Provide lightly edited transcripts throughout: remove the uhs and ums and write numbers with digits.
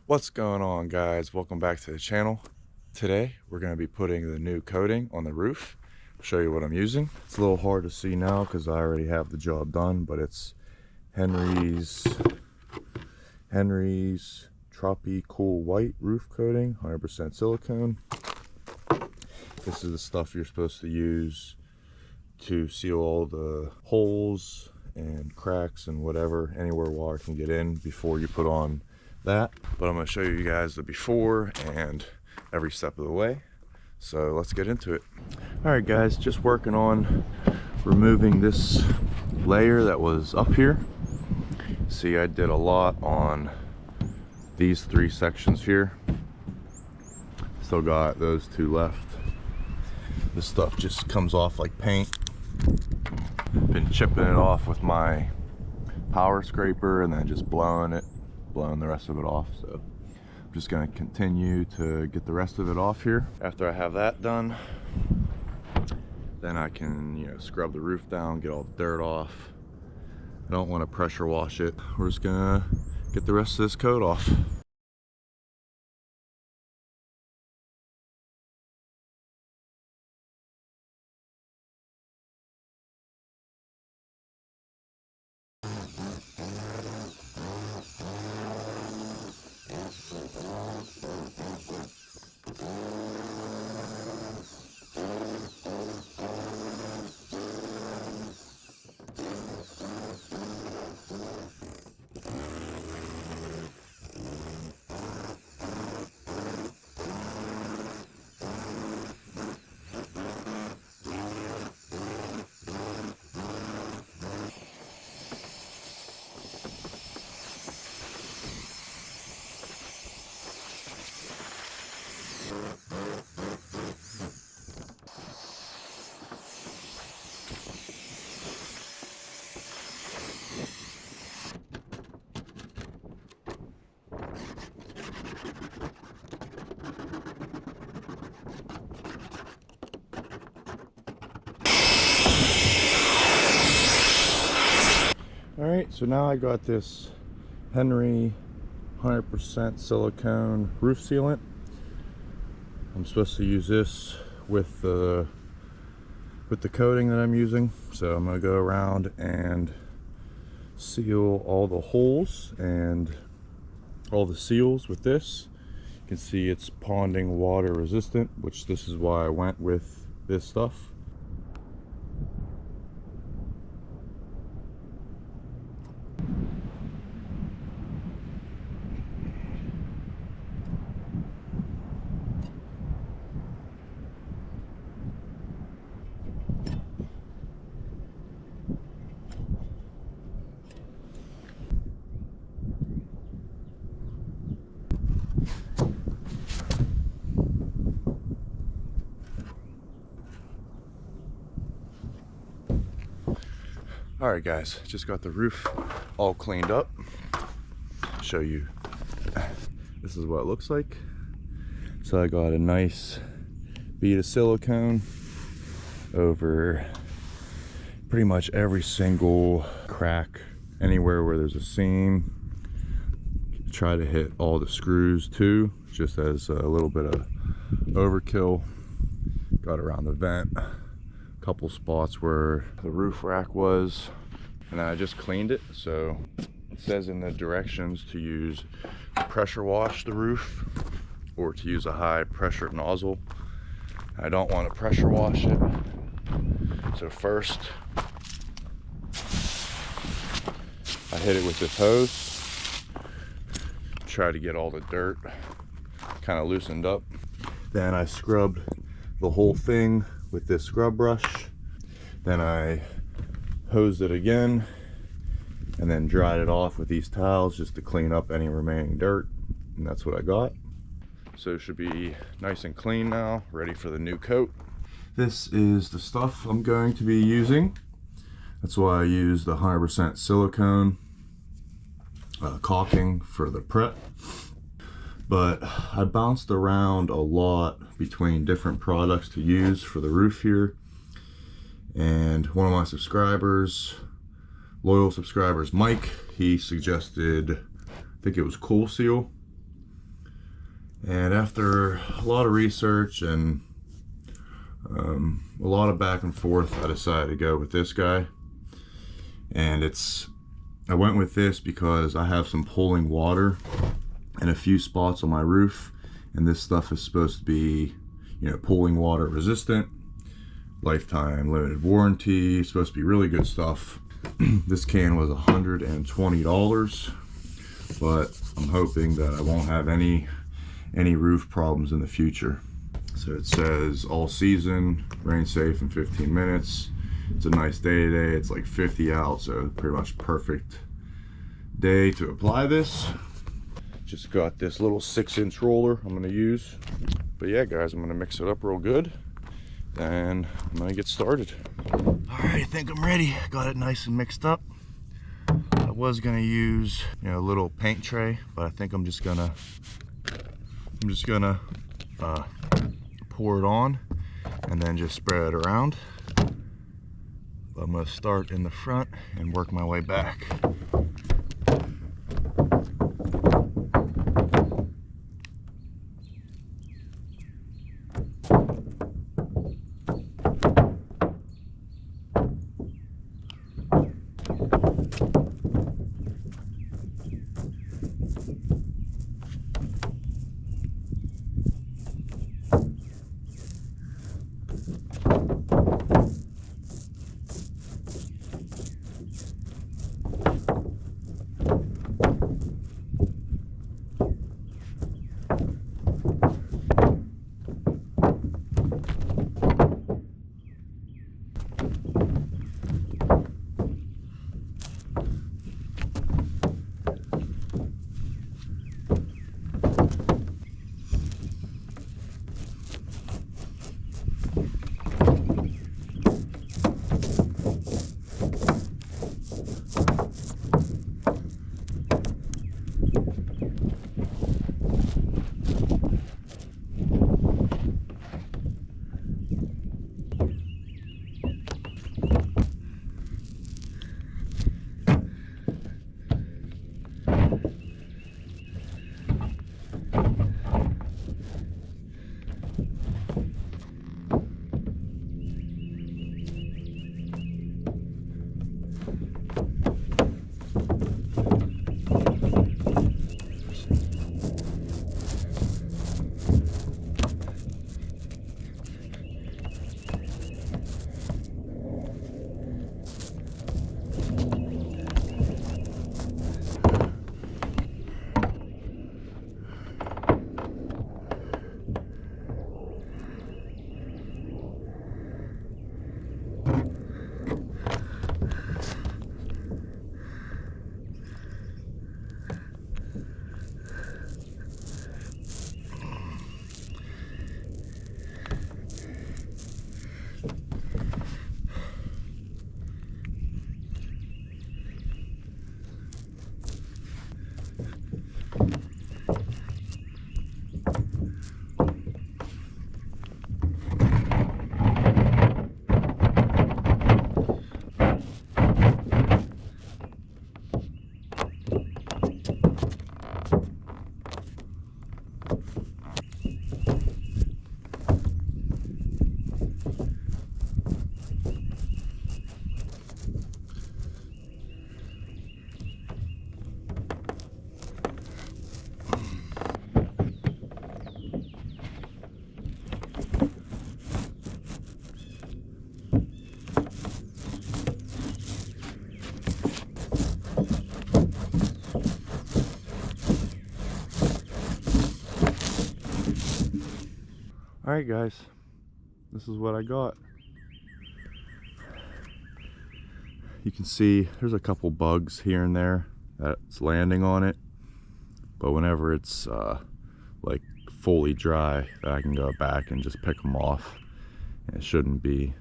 What's going on, guys? Welcome back to the channel. Today we're going to be putting the new coating on the roof. I'll show you what I'm using. It's a little hard to see now because I already have the job done, but it's Henry's Tropy Cool White roof coating, 100% silicone. This is the stuff you're supposed to use to seal all the holes and cracks and whatever, anywhere water can get in before you put on that. But I'm going to show you guys the before and every step of the way, so let's get into it. All right guys, just working on removing this layer that was up here. See, I did a lot on these three sections here. Still got those two left. This stuff just comes off like paint. Been chipping it off with my power scraper and then just blowing the rest of it off. So I'm just going to continue to get the rest of it off here. After I have that done, then I can, scrub the roof down, get all the dirt off. I don't want to pressure wash it. We're just gonna get the rest of this coat off. Alright, so now I got this Henry 100% silicone roof sealant. I'm supposed to use this with the coating that I'm using. So I'm going to go around and seal all the holes and all the seals with this. You can see it's ponding water resistant, which this is why I went with this stuff. All right guys, just got the roof all cleaned up. Show you, this is what it looks like. So I got a nice bead of silicone over pretty much every single crack, anywhere where there's a seam. Try to hit all the screws too, just as a little bit of overkill. Got around the vent, couple spots where the roof rack was, and then I just cleaned it. So it says in the directions to use pressure wash the roof or to use a high pressure nozzle. I don't want to pressure wash it, so first I hit it with this hose, try to get all the dirt kind of loosened up. Then I scrubbed the whole thing with this scrub brush. Then I hosed it again and then dried it off with these towels just to clean up any remaining dirt, and that's what I got. So it should be nice and clean now, ready for the new coat. This is the stuff I'm going to be using. That's why I use the 100% silicone caulking for the prep. But I bounced around a lot between different products to use for the roof here. And one of my subscribers, loyal subscribers, Mike, he suggested, I think it was Cool Seal. And after a lot of research and a lot of back and forth, I decided to go with this guy. And I went with this because I have some pooling water in a few spots on my roof, and this stuff is supposed to be, you know, pooling water resistant, lifetime limited warranty, supposed to be really good stuff. This can was $120, but I'm hoping that I won't have any roof problems in the future. So it says all season, rain safe in 15 minutes. It's a nice day today. It's like 50 out, so pretty much perfect day to apply this. Just got this little 6-inch roller I'm gonna use. But yeah, guys, I'm gonna mix it up real good and I'm gonna get started. All right, I think I'm ready. Got it nice and mixed up. I was gonna use, you know, a little paint tray, but I think I'm just gonna pour it on and then just spread it around. I'm gonna start in the front and work my way back. All right, guys, this is what I got. You can see there's a couple bugs here and there that's landing on it, but whenever it's like fully dry, I can go back and just pick them off. And it shouldn't be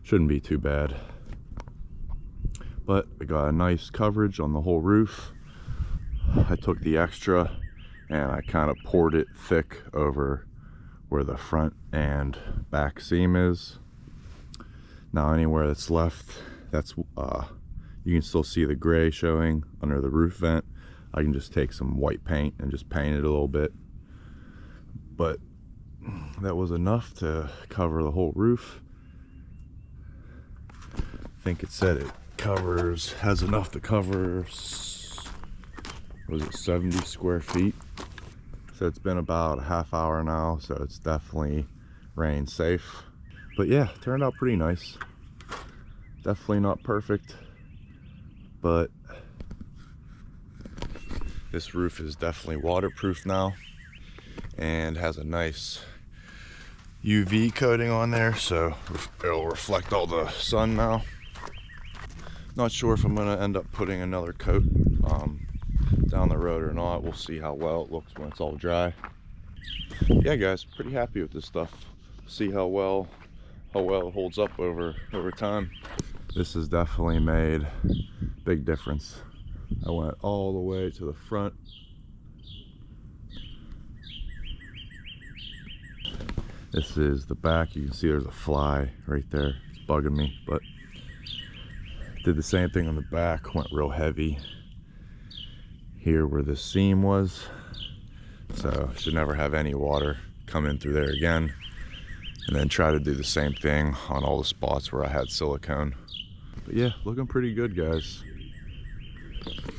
too bad. But I got a nice coverage on the whole roof. I took the extra and I kind of poured it thick over where the front and back seam is. Now anywhere that's left, that's you can still see the gray showing under the roof vent. I can just take some white paint and just paint it a little bit. but that was enough to cover the whole roof. I think it said it has enough to cover, was it 70 square feet? So it's been about a half hour now, so it's definitely rain safe. But yeah, turned out pretty nice. Definitely not perfect, but this roof is definitely waterproof now and has a nice UV coating on there, so it'll reflect all the sun now. Not sure if I'm gonna end up putting another coat down the road or not. We'll see how well it looks when it's all dry. Yeah guys, pretty happy with this stuff. See how well it holds up over time. This has definitely made a big difference. I went all the way to the front. This is the back. You can see there's a fly right there. It's bugging me, but did the same thing on the back. Went real heavy here where the seam was, so should never have any water come in through there again. And then try to do the same thing on all the spots where I had silicone. But yeah, looking pretty good, guys.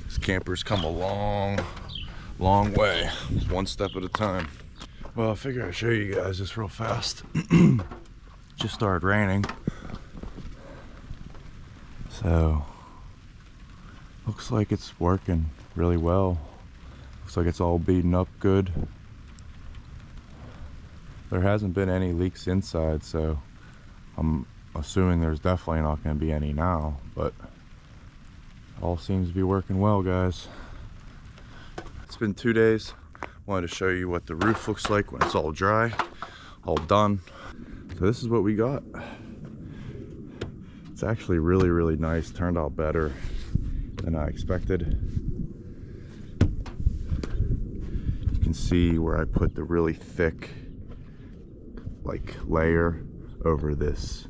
This camper's come a long way, one step at a time. Well, I figure I'd show you guys this real fast. Just started raining, so looks like it's working really well. Looks like it's all beaten up good. There hasn't been any leaks inside, so I'm assuming there's definitely not going to be any now, but all seems to be working well, guys. It's been 2 days. Wanted to show you what the roof looks like when it's all dry, all done. So this is what we got. It's actually really nice. Turned out better than I expected. You can see where I put the really thick like layer over this,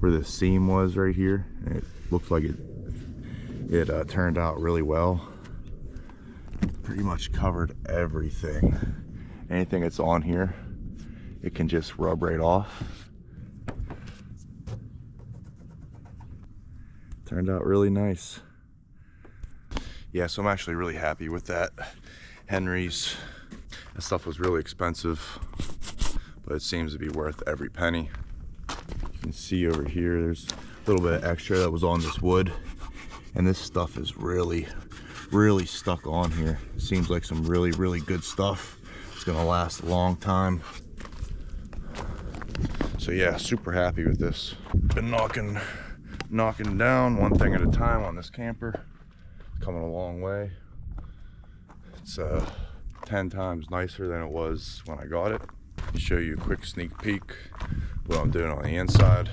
where the seam was right here, and it looks like it turned out really well. Pretty much covered everything. Anything that's on here, it can just rub right off. Turned out really nice. Yeah, so I'm actually really happy with that. Henry's, that stuff was really expensive, but it seems to be worth every penny. You can see over here, there's a little bit of extra that was on this wood, and this stuff is really stuck on here. Seems like some really good stuff. It's gonna last a long time. So yeah, super happy with this. Been knocking down one thing at a time on this camper. Coming a long way. It's 10 times nicer than it was when I got it. Let me show you a quick sneak peek what I'm doing on the inside.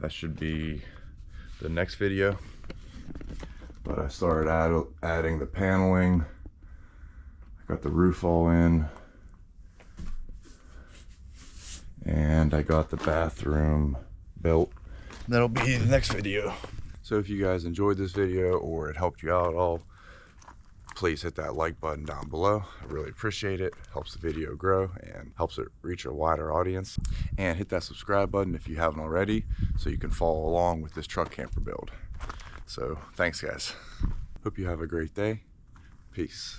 That should be the next video. But I started adding the paneling. I got the roof all in. And I got the bathroom built. That'll be the next video. So if you guys enjoyed this video or it helped you out at all, please hit that like button down below. I really appreciate it. Helps the video grow and helps it reach a wider audience. And hit that subscribe button if you haven't already, so you can follow along with this truck camper build. So thanks guys. Hope you have a great day. Peace.